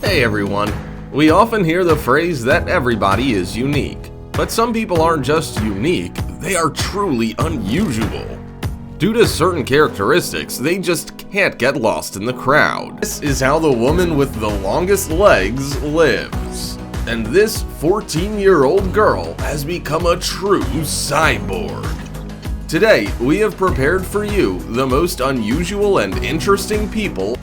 Hey everyone! We often hear the phrase that everybody is unique. But some people aren't just unique, they are truly unusual. Due to certain characteristics, they just can't get lost in the crowd. This is how the woman with the longest legs lives. And this 14-year-old girl has become a true cyborg. Today, we have prepared for you the most unusual and interesting people.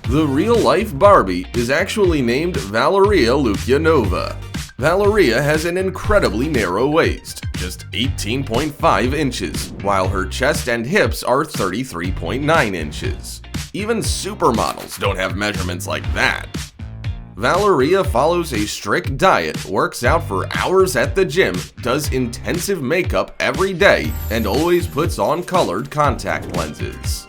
The real-life Barbie is actually named Valeria Lukyanova. Valeria has an incredibly narrow waist, just 18.5 inches, while her chest and hips are 33.9 inches. Even supermodels don't have measurements like that. Valeria follows a strict diet, works out for hours at the gym, does intensive makeup every day, and always puts on colored contact lenses.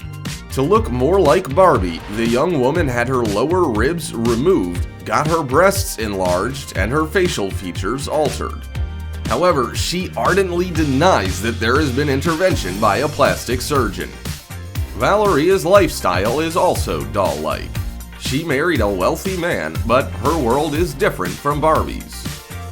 To look more like Barbie, the young woman had her lower ribs removed, got her breasts enlarged, and her facial features altered. However, she ardently denies that there has been intervention by a plastic surgeon. Valeria's lifestyle is also doll-like. She married a wealthy man, but her world is different from Barbie's.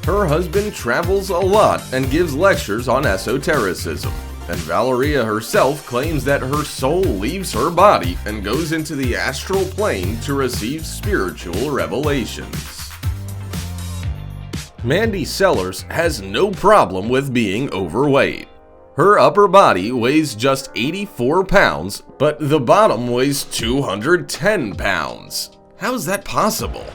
Her husband travels a lot and gives lectures on esotericism. And Valeria herself claims that her soul leaves her body and goes into the astral plane to receive spiritual revelations. Mandy Sellers has no problem with being overweight. Her upper body weighs just 84 pounds, but the bottom weighs 210 pounds. How's that possible?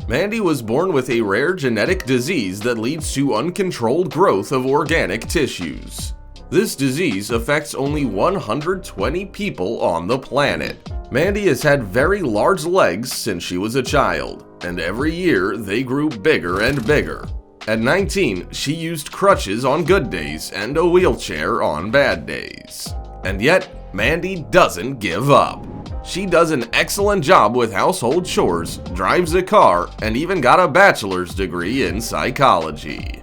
Mandy was born with a rare genetic disease that leads to uncontrolled growth of organic tissues. This disease affects only 120 people on the planet. Mandy has had very large legs since she was a child, and every year they grew bigger and bigger. At 19, she used crutches on good days and a wheelchair on bad days. And yet, Mandy doesn't give up. She does an excellent job with household chores, drives a car, and even got a bachelor's degree in psychology.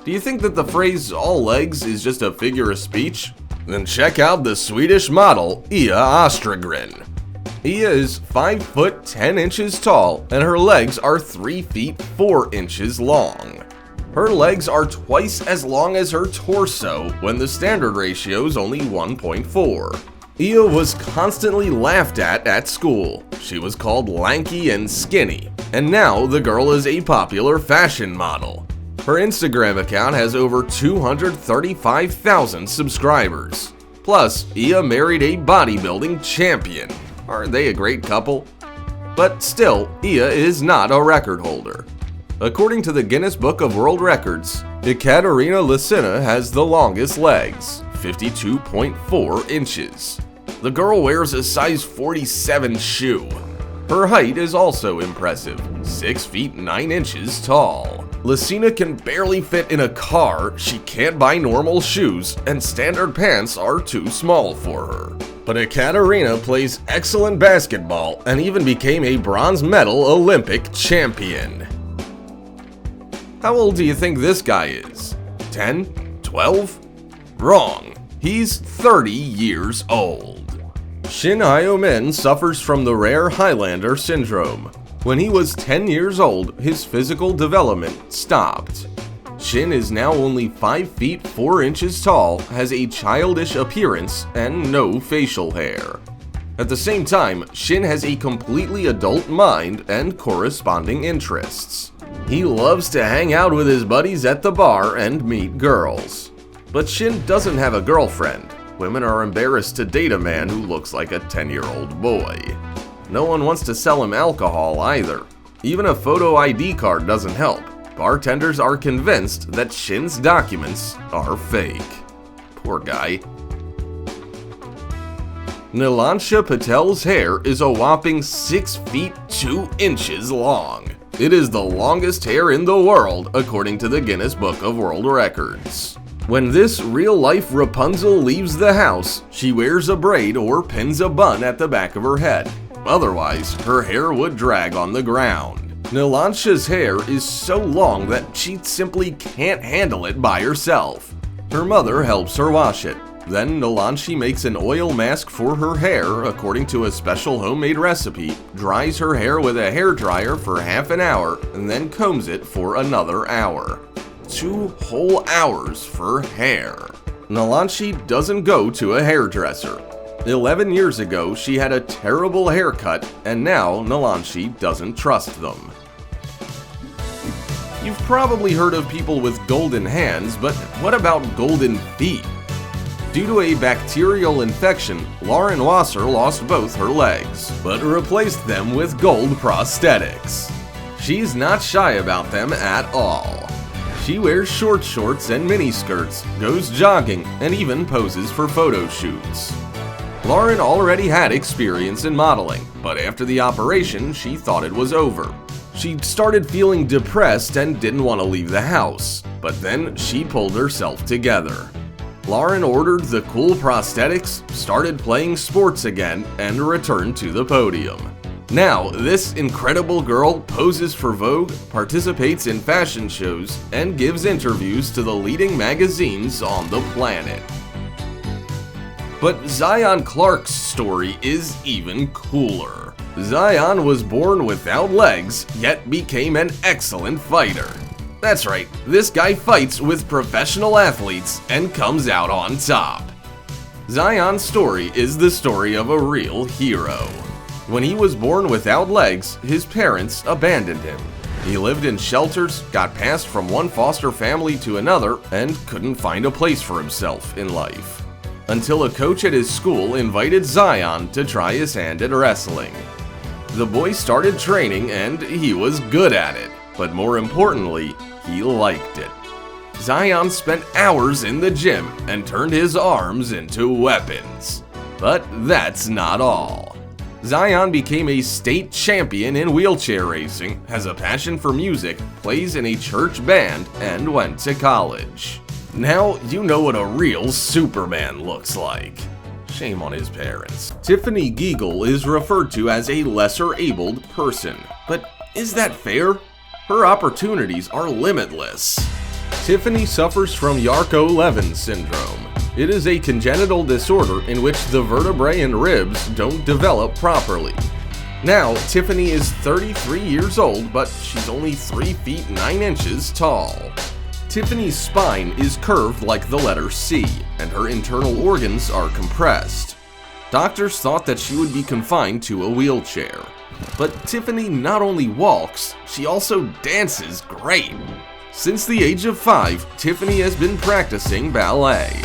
Do you think that the phrase "all legs" is just a figure of speech? Then check out the Swedish model, Ia Ostrogren. Ia is 5 foot 10 inches tall, and her legs are 3 feet 4 inches long. Her legs are twice as long as her torso, when the standard ratio is only 1.4. Ia was constantly laughed at school. She was called lanky and skinny, and now the girl is a popular fashion model. Her Instagram account has over 235,000 subscribers. Plus, Ia married a bodybuilding champion. Aren't they a great couple? But still, Ia is not a record holder. According to the Guinness Book of World Records, Ekaterina Lysina has the longest legs, 52.4 inches. The girl wears a size 47 shoe. Her height is also impressive, 6 feet 9 inches tall. Lysina can barely fit in a car, she can't buy normal shoes, and standard pants are too small for her. But Ekaterina plays excellent basketball and even became a bronze medal Olympic champion. How old do you think this guy is? 10? 12? Wrong. He's 30 years old. Shin Hyo-min suffers from the rare Highlander syndrome. When he was 10 years old, his physical development stopped. Shin is now only 5 feet 4 inches tall, has a childish appearance, and no facial hair. At the same time, Shin has a completely adult mind and corresponding interests. He loves to hang out with his buddies at the bar and meet girls. But Shin doesn't have a girlfriend. Women are embarrassed to date a man who looks like a 10-year-old boy. No one wants to sell him alcohol either. Even a photo ID card doesn't help. Bartenders are convinced that Shin's documents are fake. Poor guy. Nilansha Patel's hair is a whopping 6 feet 2 inches long. It is the longest hair in the world, according to the Guinness Book of World Records. When this real-life Rapunzel leaves the house, she wears a braid or pins a bun at the back of her head. Otherwise, her hair would drag on the ground. Nilansha's hair is so long that she simply can't handle it by herself. Her mother helps her wash it. Then Nalanchi makes an oil mask for her hair according to a special homemade recipe, dries her hair with a hairdryer for half an hour, and then combs it for another hour. 2 whole hours for hair. Nalanchi doesn't go to a hairdresser. 11 years ago, she had a terrible haircut, and now Nalanchi doesn't trust them. You've probably heard of people with golden hands, but what about golden feet? Due to a bacterial infection, Lauren Wasser lost both her legs, but replaced them with gold prosthetics. She's not shy about them at all. She wears short shorts and miniskirts, goes jogging, and even poses for photo shoots. Lauren already had experience in modeling, but after the operation, she thought it was over. She started feeling depressed and didn't want to leave the house, but then she pulled herself together. Lauren ordered the cool prosthetics, started playing sports again, and returned to the podium. Now, this incredible girl poses for Vogue, participates in fashion shows, and gives interviews to the leading magazines on the planet. But Zion Clark's story is even cooler. Zion was born without legs, yet became an excellent fighter. That's right, this guy fights with professional athletes and comes out on top. Zion's story is the story of a real hero. When he was born without legs, his parents abandoned him. He lived in shelters, got passed from one foster family to another, and couldn't find a place for himself in life. Until a coach at his school invited Zion to try his hand at wrestling. The boy started training and he was good at it, but more importantly, he liked it. Zion spent hours in the gym and turned his arms into weapons. But that's not all. Zion became a state champion in wheelchair racing, has a passion for music, plays in a church band, and went to college. Now you know what a real Superman looks like. Shame on his parents. Tiffany Giegel is referred to as a lesser-abled person. But is that fair? Her opportunities are limitless. Tiffany suffers from Yarko-Levin syndrome. It is a congenital disorder in which the vertebrae and ribs don't develop properly. Now, Tiffany is 33 years old, but she's only 3 feet 9 inches tall. Tiffany's spine is curved like the letter C, and her internal organs are compressed. Doctors thought that she would be confined to a wheelchair. But Tiffany not only walks, she also dances great. Since the age of 5, Tiffany has been practicing ballet.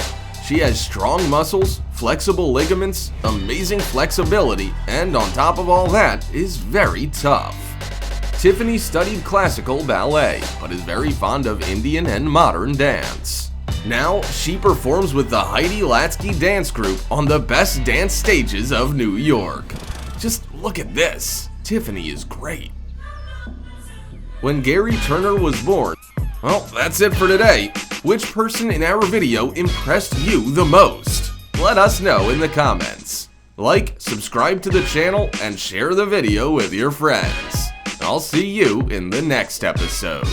She has strong muscles, flexible ligaments, amazing flexibility, and on top of all that, is very tough. Tiffany studied classical ballet, but is very fond of Indian and modern dance. Now, she performs with the Heidi Latsky Dance Group on the best dance stages of New York. Just look at this. Tiffany is great. When Gary Turner was born, well, that's it for today. Which person in our video impressed you the most? Let us know in the comments. Like, subscribe to the channel, and share the video with your friends. I'll see you in the next episode.